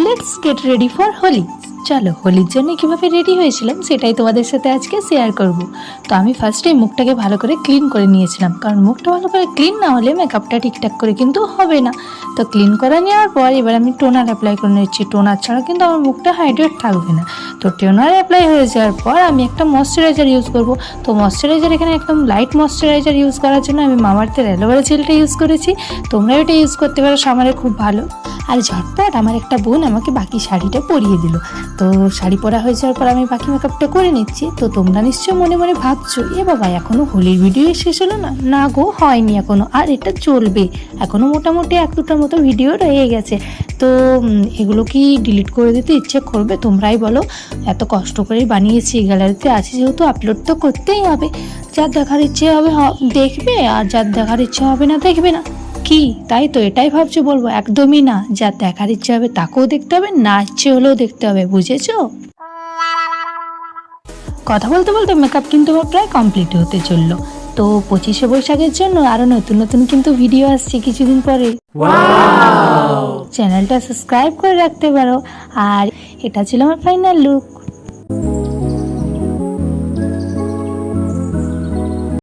Let's get ready for Holi. চলো হোলির জন্য কীভাবে রেডি হয়েছিলাম সেটাই তোমাদের সাথে আজকে শেয়ার করব। তো আমি ফার্স্টে মুখটাকে ভালো করে ক্লিন করে নিয়েছিলাম, কারণ মুখটা ভালো করে ক্লিন না হলে মেকআপটা ঠিকঠাক করে কিন্তু হবে না। তো ক্লিন করে নেওয়ার পর এবার আমি টোনার অ্যাপ্লাই করে নিচ্ছি। টোনার ছাড়া কিন্তু আমার মুখটা হাইড্রেট থাকবে না। তো টোনার অ্যাপ্লাই হয়ে যাওয়ার পর আমি একটা ময়শ্চারাইজার ইউজ করব। তো ময়শ্চারাইজার এখানে একদম লাইট ময়শ্চারাইজার ইউজ করার জন্য আমি মামাআর্থের অ্যালোভেরা জেলটা ইউজ করেছি। তোমরা এটা ইউজ করতে পারো, সামারে খুব ভালো। আর ঝটপট আমার একটা বোন আমাকে বাকি শাড়িটা পরিয়ে দিল। তো শাড়ি পরা হয়ে যাওয়ার পর আমি বাকি মেকআপটা করে নিচ্ছি। তো তোমরা নিশ্চয়ই মনে মনে ভাবছো, এ বাবা এখনও হোলির ভিডিও শেষ হলো না? না গো, হয়নি এখনও, আর এটা চলবে। এখনও মোটামুটি এক দুটার মতো ভিডিও রয়ে গেছে। তো এগুলো কি ডিলিট করে দিতে ইচ্ছে করবে? তোমরাই বলো। এত কষ্ট করেই বানিয়েছি, গ্যালারিতে আছি যেহেতু আপলোড তো করতেই হবে। যার দেখার ইচ্ছে হবে দেখবে, আর যার দেখার ইচ্ছে হবে না দেখবে না। কি তাই তো? এটাই ভাবছো বলবো? একদমই না। যার দেখার ইচ্ছে হবে তাকেও দেখতে হবে, না ইচ্ছে হলেও দেখতে হবে, বুঝেছো? কথা বলতে বলতে মেকআপ কিন্তু আমার প্রায় কমপ্লিট হতে চললো। তো 25শে বৈশাখের জন্য আরো নতুন নতুন কিন্তু ভিডিও আসছে কিছুদিন পরে। চ্যানেলটা সাবস্ক্রাইব করে রাখতে পারো। আর এটা ছিল আমার ফাইনাল লুক।